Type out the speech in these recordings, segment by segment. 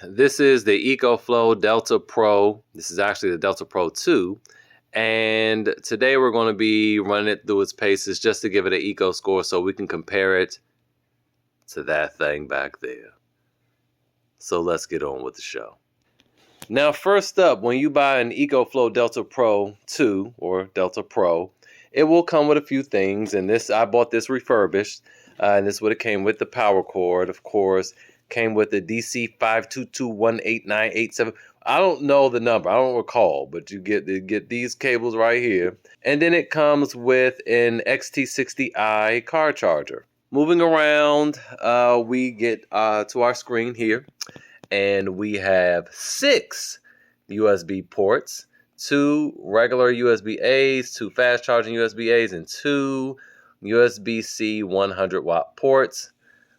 This is the EcoFlow Delta Pro. This is actually the Delta Pro 2. And today we're going to be running it through its paces just to give it an EcoScore so we can compare it to that thing back there. So let's get on with the show. Now, first up, when you buy an EcoFlow Delta Pro 2 or Delta Pro, it will come with a few things. And I bought this refurbished. And this is what it came with: the power cord, of course. Came with the DC 522189887. I don't know the number. I don't recall, but you get these cables right here. And then it comes with an XT60i car charger. Moving around, we get to our screen here, and we have 6 USB ports, 2 regular USB-As, 2 fast charging USB-As, and 2 USB-C 100 watt ports.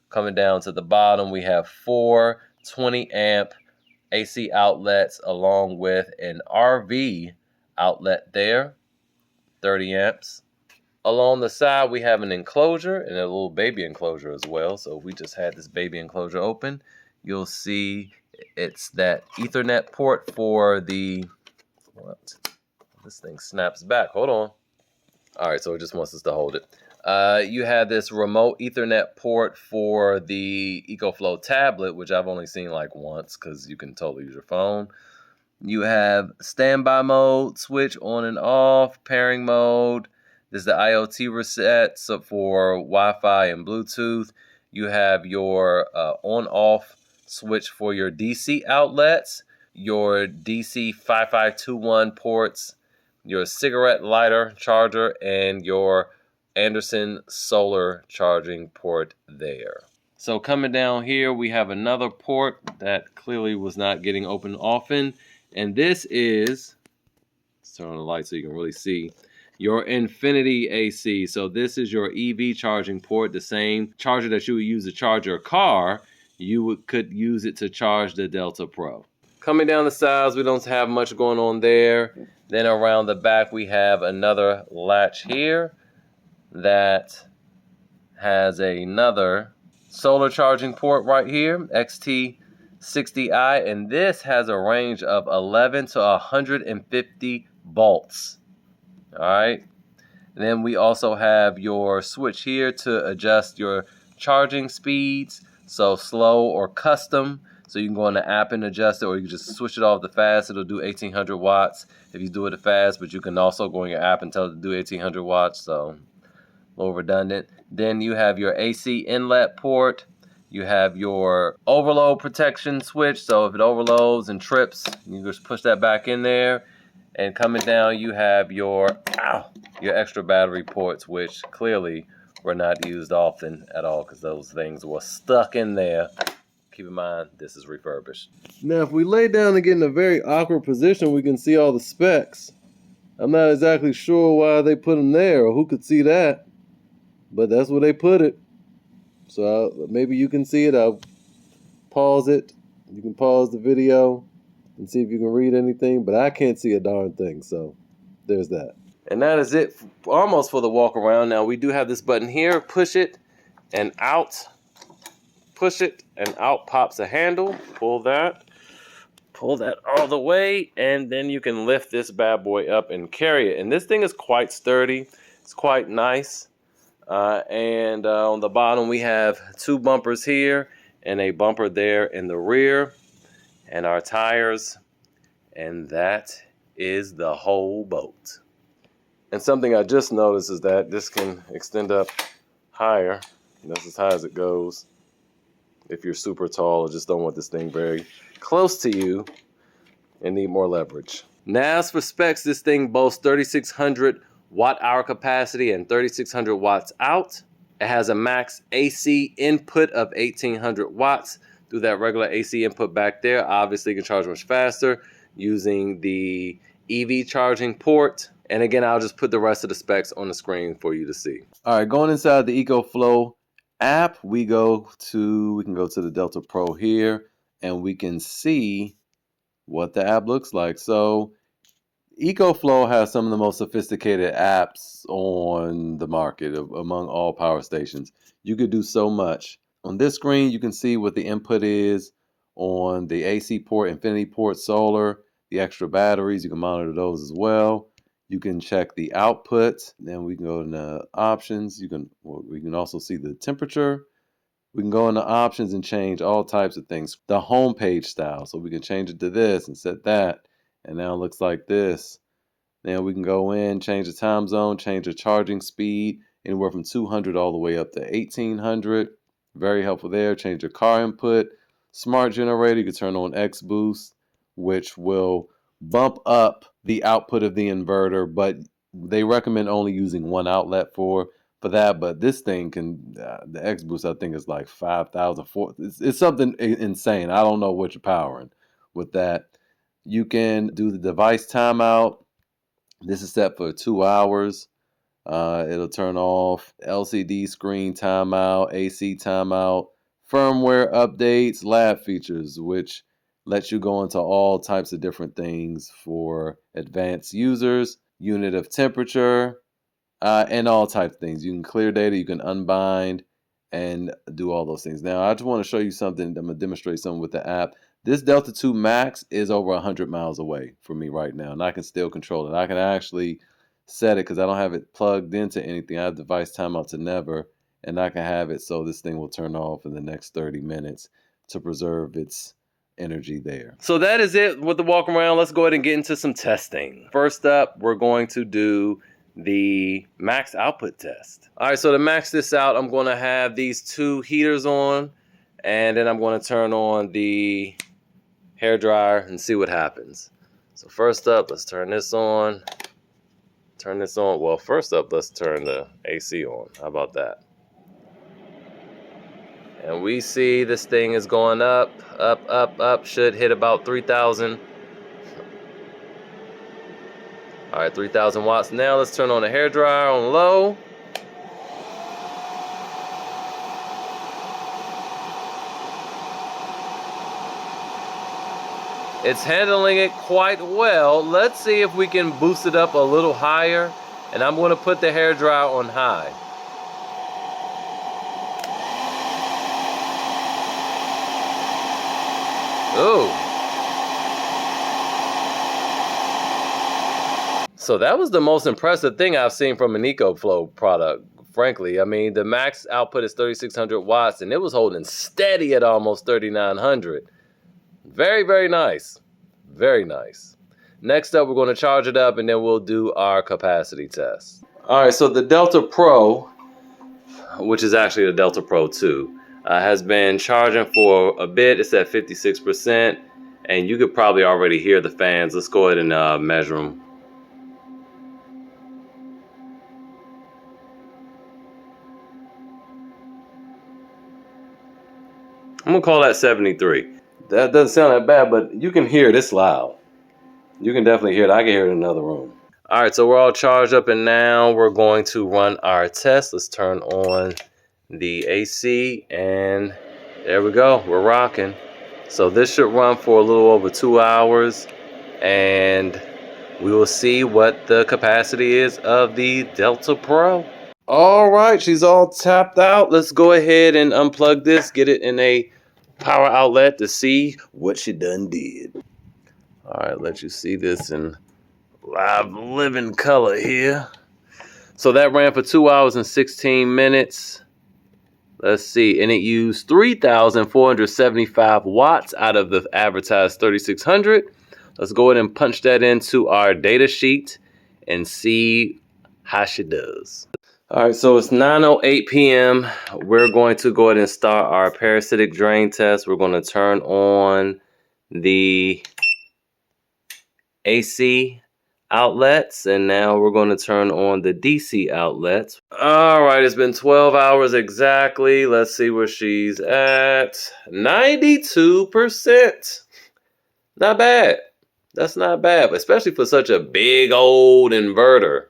Coming down to the bottom, we have 4 20 amp AC outlets along with an RV outlet there, 30 amps. Along the side, we have an enclosure and a little baby enclosure as well. So we just had this baby enclosure open. You'll see it's that Ethernet port for the, what? This thing snaps back. Hold on. All right, so it just wants us to hold it. You have this remote Ethernet port for the EcoFlow tablet, which I've only seen like once because you can totally use your phone. You have standby mode, switch on and off, pairing mode. This is the IoT reset for Wi-Fi and Bluetooth. You have your on-off switch for your DC outlets, your DC 5521 ports, your cigarette lighter charger, and your Anderson solar charging port there. So coming down here, we have another port that clearly was not getting open often. And this is, let's turn on the light so you can really see, your Infinity AC. So this is your EV charging port, the same charger that you would use to charge your car. Could use it to charge the Delta Pro. Coming down the sides, we don't have much going on there. Then around the back, we have another latch here that has another solar charging port right here, XT60i, and this has a range of 11 to 150 volts. All right. And then we also have your switch here to adjust your charging speeds, so slow or custom. So you can go in the app and adjust it, or you can just switch it off the fast. It'll do 1800 watts if you do it fast, but you can also go in your app and tell it to do 1800 watts. So a little redundant. Then you have your AC inlet port. You have your overload protection switch. So if it overloads and trips, you just push that back in there. And coming down, you have your extra battery ports, which clearly were not used often at all because those things were stuck in there. Keep in mind, this is refurbished. Now, if we lay down and get in a very awkward position, we can see all the specs. I'm not exactly sure why they put them there or who could see that, but that's where they put it. So maybe you can see it. I'll pause it. You can pause the video and see if you can read anything, but I can't see a darn thing, so there's that. And that is it almost for the walk around. Now, we do have this button here. Push it and out. Push it and out pops a handle. Pull that all the way, and then you can lift this bad boy up and carry it. And this thing is quite sturdy. It's quite nice. And on the bottom we have 2 bumpers here and a bumper there in the rear, and our tires, and that is the whole boat. And something I just noticed is that this can extend up higher. That's as high as it goes if you're super tall or just don't want this thing very close to you and need more leverage. Now, as for specs, this thing boasts 3,600 watt-hour capacity and 3,600 watts out. It has a max AC input of 1,800 watts through that regular AC input back there. Obviously, you can charge much faster using the EV charging port. And again, I'll just put the rest of the specs on the screen for you to see. All right, going inside the EcoFlow app, we can go to the Delta Pro here, and we can see what the app looks like. So EcoFlow has some of the most sophisticated apps on the market among all power stations. You could do so much. On this screen, you can see what the input is on the AC port, infinity port, solar, the extra batteries. You can monitor those as well. You can check the output. Then we can go into options. We can also see the temperature. We can go into options and change all types of things. The home page style. So we can change it to this and set that. And now it looks like this. Then we can go in, change the time zone, change the charging speed, anywhere from 200 all the way up to 1800. Very helpful there. Change the car input. Smart generator, you can turn on X boost, which will bump up the output of the inverter, but they recommend only using one outlet for that. But this thing can, the X boost, I think is like 5,000. It's something insane. I don't know what you're powering with that. You can do the device timeout. This is set for 2 hours. It'll turn off LCD screen timeout, AC timeout, firmware updates, lab features, which lets you go into all types of different things for advanced users, unit of temperature, and all types of things. You can clear data, you can unbind, and do all those things. Now, I just want to show you something. I'm going to demonstrate something with the app. This Delta 2 Max is over 100 miles away from me right now, and I can still control it. I can actually set it because I don't have it plugged into anything. I have device timeout to never, and I can have it so this thing will turn off in the next 30 minutes to preserve its energy there. So that is it with the walk around. Let's go ahead and get into some testing. First up, we're going to do the max output test. All right, so to max this out, I'm going to have these two heaters on, and then I'm going to turn on the hair dryer and see what happens. So first up, let's turn this on. Turn this on. Well, first up, let's turn the AC on. How about that? And we see this thing is going up, up, up, up. Should hit about 3,000. All right, 3,000 watts. Now let's turn on the hair dryer on low. It's handling it quite well. Let's see if we can boost it up a little higher. And I'm going to put the hair dryer on high. Ooh. So that was the most impressive thing I've seen from an EcoFlow product, frankly. I mean, the max output is 3,600 watts, and it was holding steady at almost 3,900. Very, very nice. Very nice. Next up, we're going to charge it up, and then we'll do our capacity test. All right, so the Delta Pro, which is actually the Delta Pro 2, has been charging for a bit. It's at 56%, and you could probably already hear the fans. Let's go ahead and measure them. I'm going to call that 73. That doesn't sound that bad, but you can hear it. It's loud. You can definitely hear it. I can hear it in another room. All right, so we're all charged up, and now we're going to run our test. Let's turn on the AC, and there we go. We're rocking. So this should run for a little over 2 hours, and we will see what the capacity is of the Delta Pro. All right, she's all tapped out. Let's go ahead and unplug this, get it in a power outlet to see what she done did. All right, let you see this in live living color here. So that ran for 2 hours and 16 minutes. Let's see, and it used 3,475 watts out of the advertised 3,600. Let's go ahead and punch that into our data sheet and see how she does. All right, so it's 9:08 p.m. We're going to go ahead and start our parasitic drain test. We're going to turn on the AC outlets, and now we're going to turn on the DC outlets. All right, it's been 12 hours exactly. Let's see where she's at. 92%. Not bad. That's not bad, especially for such a big old inverter.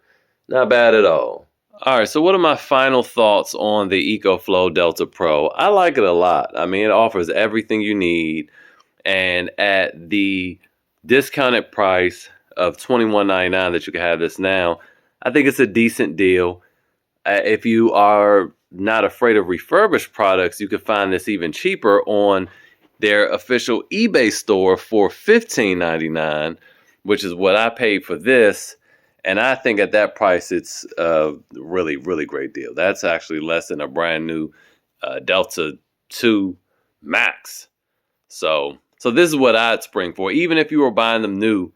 Not bad at all. All right, so what are my final thoughts on the EcoFlow Delta Pro? I like it a lot. I mean, it offers everything you need, and at the discounted price of $21.99 that you can have this now, I think it's a decent deal. If you are not afraid of refurbished products, you can find this even cheaper on their official eBay store for $15.99, which is what I paid for this. And I think at that price, it's a really, really great deal. That's actually less than a brand new Delta 2 Max. So this is what I'd spring for. Even if you were buying them new,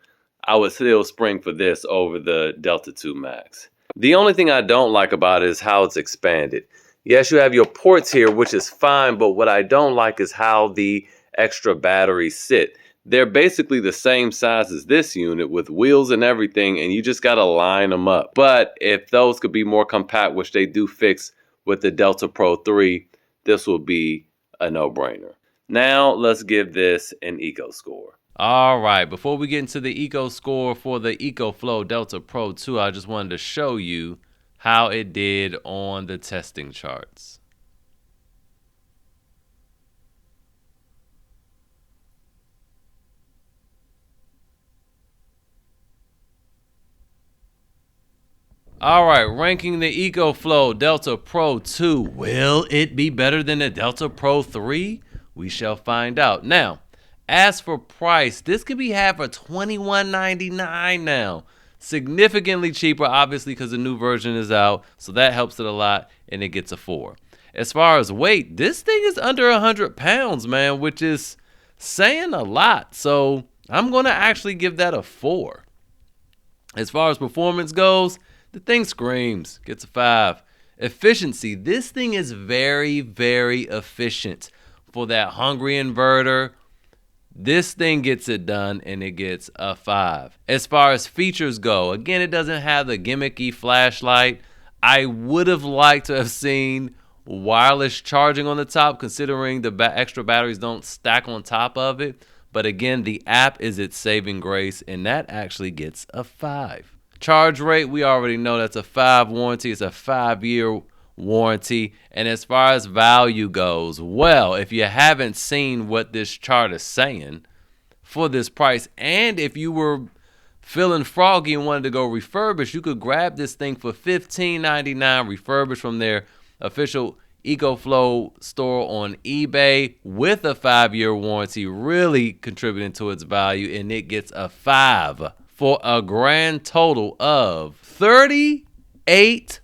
I would still spring for this over the Delta 2 Max. The only thing I don't like about it is how it's expanded. Yes, you have your ports here, which is fine, but what I don't like is how the extra batteries sit. They're basically the same size as this unit with wheels and everything, and you just got to line them up. But if those could be more compact, which they do fix with the Delta Pro 3, this will be a no-brainer. Now, let's give this an EcoScore. All right, before we get into the EcoScore for the EcoFlow Delta Pro 2, I just wanted to show you how it did on the testing charts. All right, ranking the EcoFlow Delta Pro 2. Will it be better than the Delta Pro 3? We shall find out. Now, as for price, this could be had for $21.99 now. Significantly cheaper, obviously, because the new version is out, so that helps it a lot, and it gets a 4. As far as weight, this thing is under 100 pounds, man, which is saying a lot. So I'm going to actually give that a 4. As far as performance goes, the thing screams, gets a 5. Efficiency, this thing is very, very efficient. For that hungry inverter, this thing gets it done and it gets a 5. As far as features go, again, it doesn't have the gimmicky flashlight. I would have liked to have seen wireless charging on the top, considering the extra batteries don't stack on top of it. But again, the app is its saving grace, and that actually gets a 5. Charge rate, we already know that's a 5 warranty. It's a 5-year warranty. And as far as value goes, well, if you haven't seen what this chart is saying for this price, and if you were feeling froggy and wanted to go refurbish, you could grab this thing for $15.99 refurbished from their official EcoFlow store on eBay with a 5-year warranty, really contributing to its value, and it gets a 5 for a grand total of 38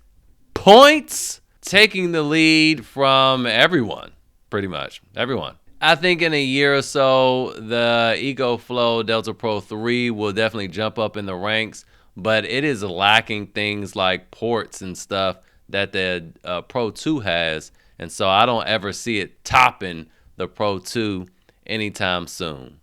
points, taking the lead from everyone, pretty much everyone. I think in a year or so, the EcoFlow Delta Pro 3 will definitely jump up in the ranks, but it is lacking things like ports and stuff that the Pro 2 has, and so I don't ever see it topping the Pro 2 anytime soon.